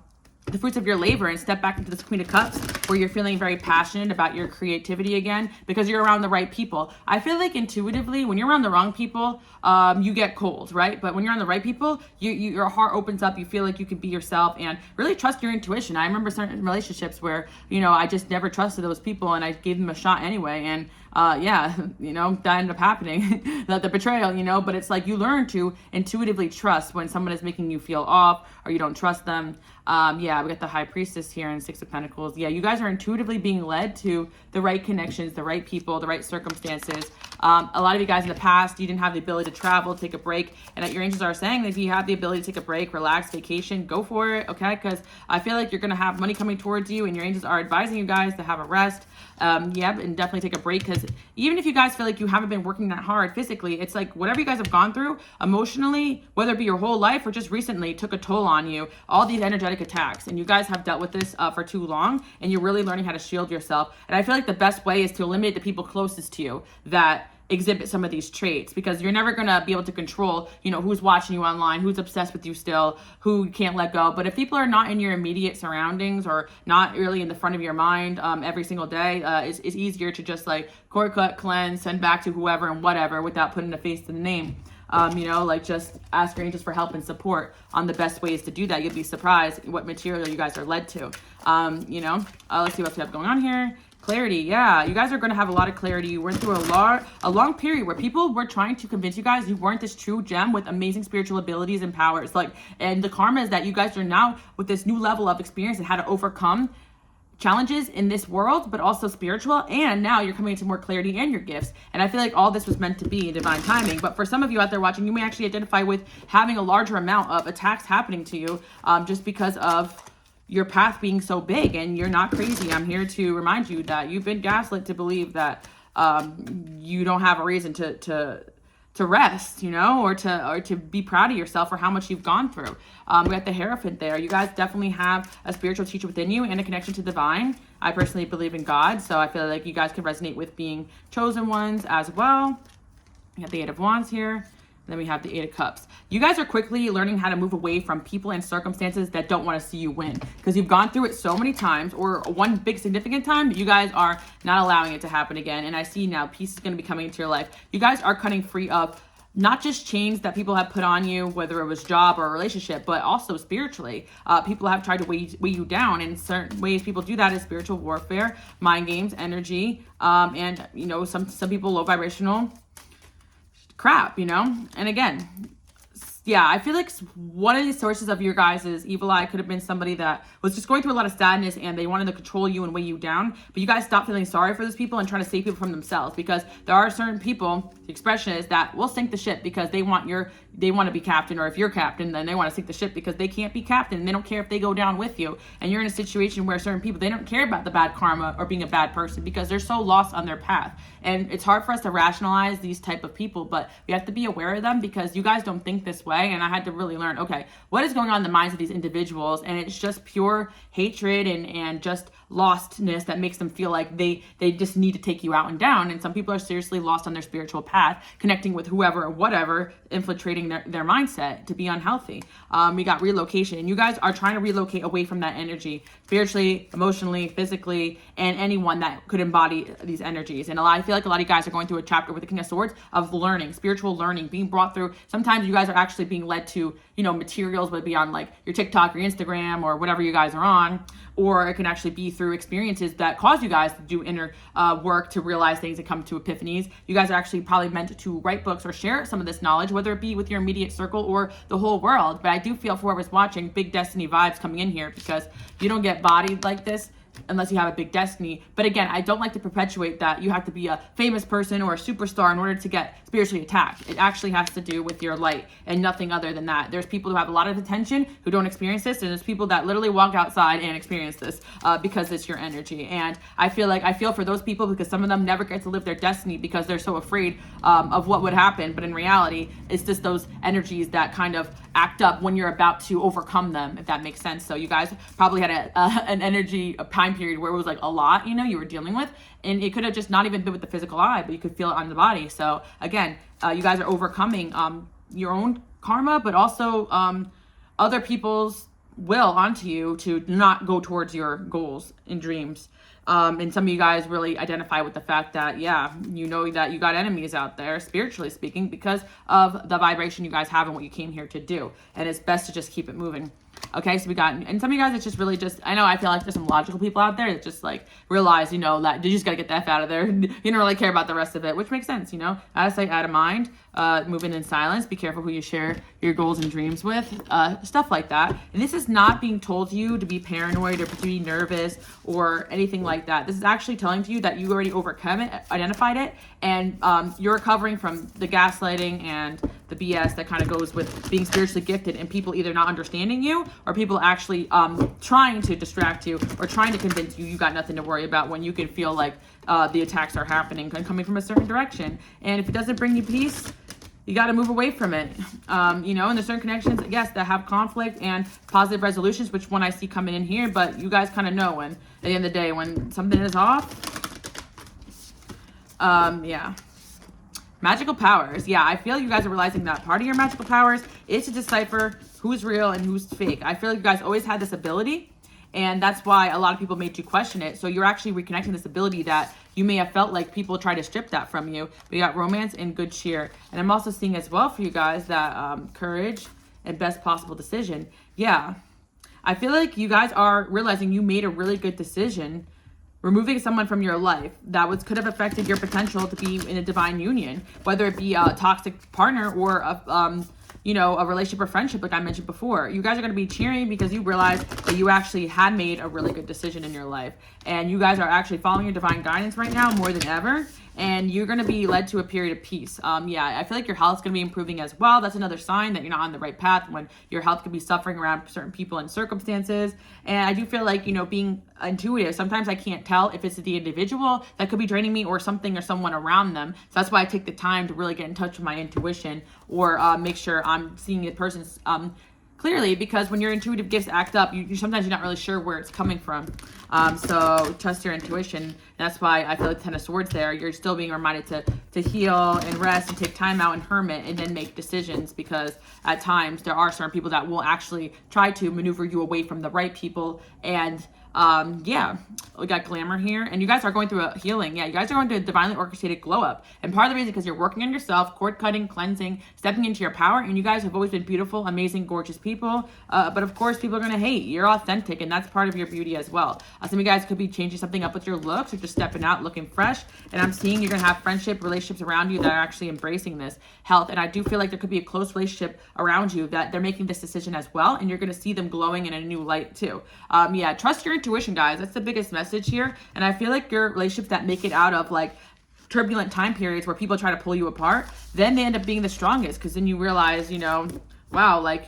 fruits of your labor and step back into this Queen of Cups where you're feeling very passionate about your creativity again because you're around the right people. I feel like intuitively when you're around the wrong people, you get cold, right? But when you're on the right people, your heart opens up, you feel like you can be yourself and really trust your intuition. I remember certain relationships where, you know, I just never trusted those people and I gave them a shot anyway, and yeah, you know, that ended up happening. the betrayal, you know, but it's like you learn to intuitively trust when someone is making you feel off or you don't trust them. Yeah, we got the High Priestess here in 6 of Pentacles. Yeah, you guys are intuitively being led to the right connections, the right people, the right circumstances. A lot of you guys in the past, you didn't have the ability to travel, take a break, and your angels are saying that if you have the ability to take a break, relax, vacation, go for it, okay? Because I feel like you're going to have money coming towards you, and your angels are advising you guys to have a rest. Yeah, and definitely take a break, because even if you guys feel like you haven't been working that hard physically, it's like whatever you guys have gone through emotionally, whether it be your whole life or just recently, took a toll on you. All these energetic attacks, and you guys have dealt with this for too long, and you're really learning how to shield yourself. And I feel like the best way is to eliminate the people closest to you that exhibit some of these traits, because you're never going to be able to control, you know, who's watching you online, who's obsessed with you still, who you can't let go. But if people are not in your immediate surroundings or not really in the front of your mind every single day, it's easier to just like cord cut, cleanse, send back to whoever and whatever without putting a face to the name. You know, like just ask your angels for help and support on the best ways to do that. You'll be surprised what material you guys are led to. You know, let's see what we have going on here. Clarity, yeah, you guys are going to have a lot of clarity. You went through a long period where people were trying to convince you guys you weren't this true gem with amazing spiritual abilities and powers. Like, and the karma is that you guys are now with this new level of experience and how to overcome challenges in this world, but also spiritual. And now you're coming into more clarity and your gifts. And I feel like all this was meant to be in divine timing. But for some of you out there watching, you may actually identify with having a larger amount of attacks happening to you just because of your path being so big. And you're not crazy. I'm here to remind you that you've been gaslit to believe that you don't have a reason to rest, you know, or to be proud of yourself for how much you've gone through. We got the Hierophant there. You guys definitely have a spiritual teacher within you and a connection to divine. I personally believe in God, so I feel like you guys can resonate with being chosen ones as well. We got the Eight of Wands here. Then we have the Eight of Cups. You guys are quickly learning how to move away from people and circumstances that don't want to see you win, because you've gone through it so many times, or one big significant time, that you guys are not allowing it to happen again. And I see now peace is going to be coming into your life. You guys are cutting free of not just chains that people have put on you, whether it was job or a relationship, but also spiritually. People have tried to weigh you down. In certain ways people do that is spiritual warfare, mind games, energy, and, you know, some people low vibrational crap, you know. And again, yeah, I feel like one of these sources of your guys' evil eye could have been somebody that was just going through a lot of sadness and they wanted to control you and weigh you down. But you guys stop feeling sorry for those people and trying to save people from themselves, because there are certain people, the expression is, that will sink the ship because they want to be captain, or if you're captain, then they want to sink the ship because they can't be captain. They don't care if they go down with you. And you're in a situation where certain people, they don't care about the bad karma or being a bad person because they're so lost on their path. And it's hard for us to rationalize these type of people, but we have to be aware of them because you guys don't think this way. And I had to really learn, okay, what is going on in the minds of these individuals? And it's just pure hatred and just lostness that makes them feel like they just need to take you out and down. And some people are seriously lost on their spiritual path, connecting with whoever or whatever, infiltrating their mindset to be unhealthy. We got relocation, and you guys are trying to relocate away from that energy, spiritually, emotionally, physically, and anyone that could embody these energies. And I feel like a lot of you guys are going through a chapter with the King of Swords of learning, spiritual learning, being brought through. Sometimes you guys are actually being led to, you know, materials, whether it be on like your TikTok or Instagram or whatever you guys are on, or it can actually be through experiences that cause you guys to do inner work to realize things and come to epiphanies. You guys are actually probably meant to write books or share some of this knowledge, whether it be with your immediate circle or the whole world. But I do feel, for whoever's watching, big destiny vibes coming in here, because you don't get bodied like this unless you have a big destiny. But again, I don't like to perpetuate that you have to be a famous person or a superstar in order to get spiritually attacked. It actually has to do with your light and nothing other than that. There's people who have a lot of attention who don't experience this, and there's people that literally walk outside and experience this because it's your energy. And I feel for those people, because some of them never get to live their destiny because they're so afraid of what would happen. But in reality, it's just those energies that kind of act up when you're about to overcome them, if that makes sense. So you guys probably had an energy, a time period where it was like a lot, you know, you were dealing with, and it could have just not even been with the physical eye, but you could feel it on the body. So again, you guys are overcoming your own karma, but also other people's will onto you to not go towards your goals and dreams. And some of you guys really identify with the fact that, yeah, you know that you got enemies out there, spiritually speaking, because of the vibration you guys have and what you came here to do. And it's best to just keep it moving. Okay, so we got, and some of you guys, it's just really just, I know, I feel like there's some logical people out there that just like realize, you know, that you just got to get the F out of there. You don't really care about the rest of it, which makes sense, you know, out of sight, out of mind, moving in silence, be careful who you share your goals and dreams with, stuff like that. And this is not being told to you to be paranoid or to be nervous or anything like that. This is actually telling to you that you already overcome it, identified it, and you're recovering from the gaslighting and the BS that kind of goes with being spiritually gifted and people either not understanding you or people actually trying to distract you or trying to convince you got nothing to worry about, when you can feel like the attacks are happening and coming from a certain direction. And if it doesn't bring you peace, you got to move away from it. You know, and there's certain connections, yes, that have conflict and positive resolutions, which one I see coming in here, but you guys kind of know when, at the end of the day, when something is off. Yeah. Magical powers. Yeah, I feel you guys are realizing that part of your magical powers is to decipher who's real and who's fake. I feel like you guys always had this ability, and that's why a lot of people made you question it. So you're actually reconnecting this ability that you may have felt like people try to strip that from you. We got romance and good cheer. And I'm also seeing as well for you guys that courage and best possible decision. Yeah, I feel like you guys are realizing you made a really good decision removing someone from your life that could have affected your potential to be in a divine union, whether it be a toxic partner or a relationship or friendship, like I mentioned before. You guys are going to be cheering because you realize that you actually had made a really good decision in your life, and you guys are actually following your divine guidance right now more than ever. And you're going to be led to a period of peace. Yeah, I feel like your health's going to be improving as well. That's another sign that you're not on the right path, when your health could be suffering around certain people and circumstances. And I do feel like, you know, being intuitive. Sometimes I can't tell if it's the individual that could be draining me or something or someone around them. So that's why I take the time to really get in touch with my intuition, or make sure I'm seeing the person's clearly, because when your intuitive gifts act up, you sometimes you're not really sure where it's coming from. So trust your intuition. That's why I feel like Ten of Swords there. You're still being reminded to heal and rest and take time out and hermit and then make decisions, because at times there are certain people that will actually try to maneuver you away from the right people. And yeah, we got glamour here, and you guys are going through a healing. Yeah, you guys are going through a divinely orchestrated glow up, and part of the reason because you're working on yourself, cord cutting, cleansing, stepping into your power. And you guys have always been beautiful, amazing, gorgeous people, but of course people are going to hate. You're authentic, and that's part of your beauty as well. Some of you guys could be changing something up with your looks, or just stepping out looking fresh. And I'm seeing you're going to have friendship relationships around you that are actually embracing this health. And I do feel like there could be a close relationship around you that they're making this decision as well, and you're going to see them glowing in a new light too. Yeah, trust your intuition, guys. That's the biggest message here. And I feel like your relationships that make it out of like turbulent time periods where people try to pull you apart, then they end up being the strongest, because then you realize, you know, wow, like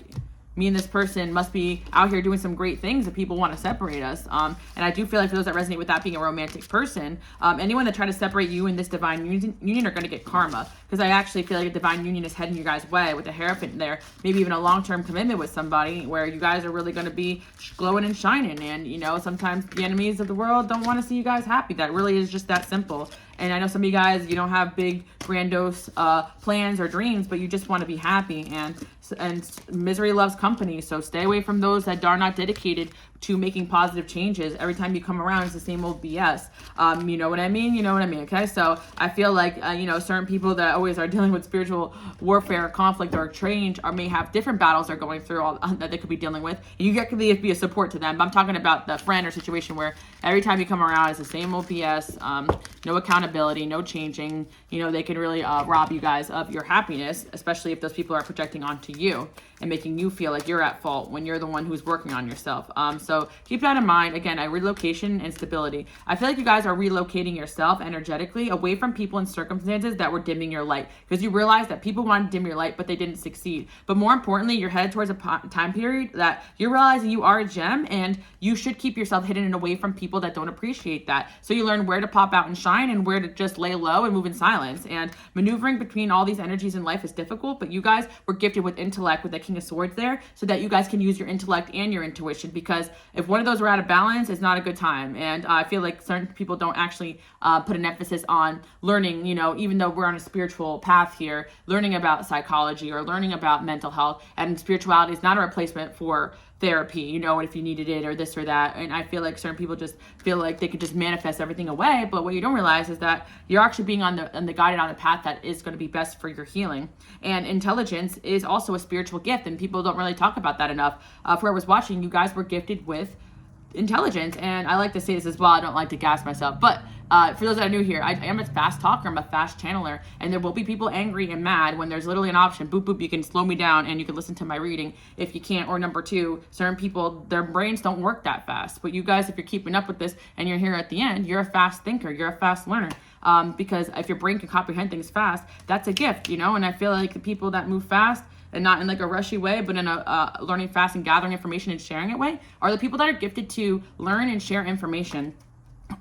me and this person must be out here doing some great things if people want to separate us. And I do feel like for those that resonate with that being a romantic person, anyone that try to separate you in this divine union are going to get karma, because I actually feel like a divine union is heading your guys' way with a Hierophant there, maybe even a long-term commitment with somebody where you guys are really going to be glowing and shining. And, you know, sometimes the enemies of the world don't want to see you guys happy. That really is just that simple. And I know some of you guys, you don't have big, grandiose plans or dreams, but you just want to be happy. And misery loves company. So stay away from those that are not dedicated to making positive changes. Every time you come around, it's the same old BS. You know what I mean? You know what I mean, okay? So I feel like, you know, certain people that always are dealing with spiritual warfare, conflict, or change, or may have different battles they're going through that they could be dealing with. And you could be a support to them. But I'm talking about the friend or situation where every time you come around, it's the same old BS. No accountability, no changing. You know, they can really rob you guys of your happiness, especially if those people are projecting onto you and making you feel like you're at fault when you're the one who's working on yourself. So keep that in mind. Again, relocation and stability. I feel like you guys are relocating yourself energetically away from people and circumstances that were dimming your light, because you realize that people wanted to dim your light, but they didn't succeed. But more importantly, you're headed towards a time period that you're realizing you are a gem, and you should keep yourself hidden and away from people that don't appreciate that. So you learn where to pop out and shine and where to just lay low and move in silence. And maneuvering between all these energies in life is difficult, but you guys were gifted with intellect with the King of Swords there, so that you guys can use your intellect and your intuition, because if one of those are out of balance, it's not a good time. And I feel like certain people don't actually put an emphasis on learning, you know, even though we're on a spiritual path here, learning about psychology or learning about mental health. And spirituality is not a replacement for therapy, you know, if you needed it or this or that. And I feel like certain people just feel like they could just manifest everything away. But what you don't realize is that you're actually being on the guided on the path that is going to be best for your healing. And intelligence is also a spiritual gift, and people don't really talk about that enough. For I was watching, you guys were gifted with intelligence, and I like to say this as well. I don't like to gas myself, but for those that are new here, I am a fast talker. I'm a fast channeler, and there will be people angry and mad when there's literally an option. Boop, boop, you can slow me down and you can listen to my reading if you can't. Or number two, certain people, their brains don't work that fast. But you guys, if you're keeping up with this and you're here at the end, you're a fast thinker. You're a fast learner. Because if your brain can comprehend things fast, that's a gift, you know? And I feel like the people that move fast, and not in like a rushy way, but in a learning fast and gathering information and sharing it way, are the people that are gifted to learn and share information.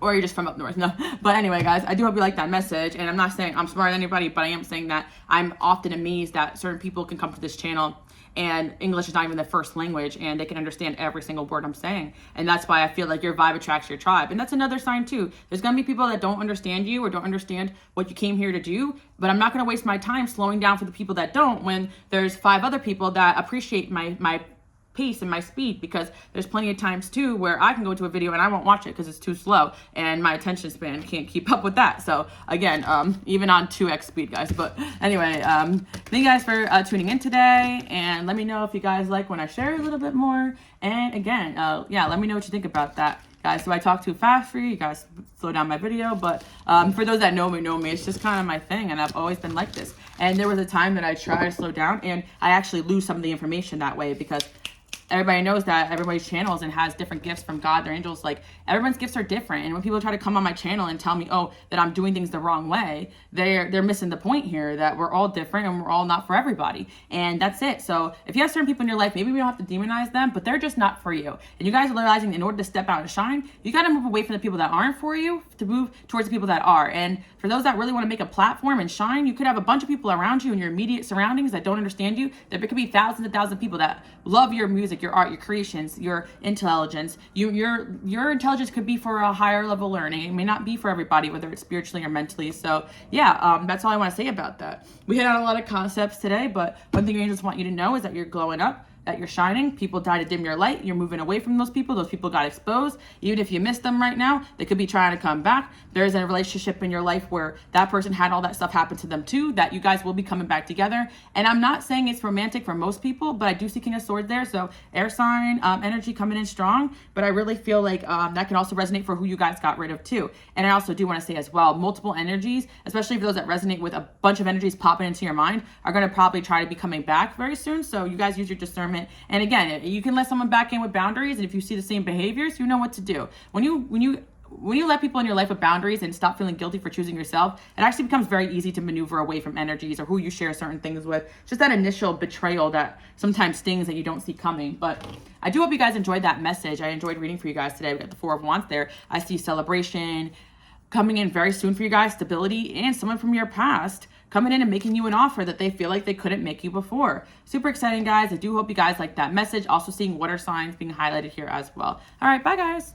Or you're just from up north. No. But anyway, guys, I do hope you like that message. And I'm not saying I'm smarter than anybody, but I am saying that I'm often amazed that certain people can come to this channel and English is not even the first language, and they can understand every single word I'm saying. And that's why I feel like your vibe attracts your tribe. And that's another sign too. There's going to be people that don't understand you or don't understand what you came here to do, but I'm not going to waste my time slowing down for the people that don't, when there's 5 other people that appreciate my pace and my speed, because there's plenty of times too where I can go to a video and I won't watch it because it's too slow and my attention span can't keep up with that. So again, even on 2x speed, guys. But anyway, thank you guys for tuning in today, and let me know if you guys like when I share a little bit more. And again, yeah, let me know what you think about that, guys. So I talk too fast for you, you guys slow down my video. But for those that know me, it's just kind of my thing, and I've always been like this. And there was a time that I tried to slow down and I actually lose some of the information that way, because everybody knows that everybody's channels and has different gifts from God, their angels. Like, everyone's gifts are different. And when people try to come on my channel and tell me, oh, that I'm doing things the wrong way, they're missing the point here, that we're all different and we're all not for everybody. And that's it. So if you have certain people in your life, maybe we don't have to demonize them, but they're just not for you. And you guys are realizing in order to step out and shine, you got to move away from the people that aren't for you to move towards the people that are. And for those that really want to make a platform and shine, you could have a bunch of people around you in your immediate surroundings that don't understand you. There could be thousands and thousands of people that love your music, your art, your creations, your intelligence. Your intelligence could be for a higher level learning. It may not be for everybody, whether it's spiritually or mentally. So yeah, that's all I want to say about that. We hit on a lot of concepts today, but one thing your angels want you to know is that you're glowing up, that you're shining. People try to dim your light. You're moving away from those people. Those people got exposed. Even if you miss them right now, they could be trying to come back. There's a relationship in your life where that person had all that stuff happen to them too, that you guys will be coming back together. And I'm not saying it's romantic for most people, but I do see King of Swords there. So air sign energy coming in strong. But I really feel like that can also resonate for who you guys got rid of too. And I also do want to say as well, multiple energies, especially for those that resonate with a bunch of energies popping into your mind, are going to probably try to be coming back very soon. So you guys use your discernment. And again, you can let someone back in with boundaries, and if you see the same behaviors, you know what to do. When you let people in your life with boundaries and stop feeling guilty for choosing yourself, it actually becomes very easy to maneuver away from energies or who you share certain things with. It's just that initial betrayal that sometimes stings that you don't see coming. But I do hope you guys enjoyed that message. I enjoyed reading for you guys today. We got the Four of Wands there. I see celebration coming in very soon for you guys, stability, and someone from your past coming in and making you an offer that they feel like they couldn't make you before. Super exciting, guys. I do hope you guys like that message. Also seeing water signs being highlighted here as well. All right, bye, guys.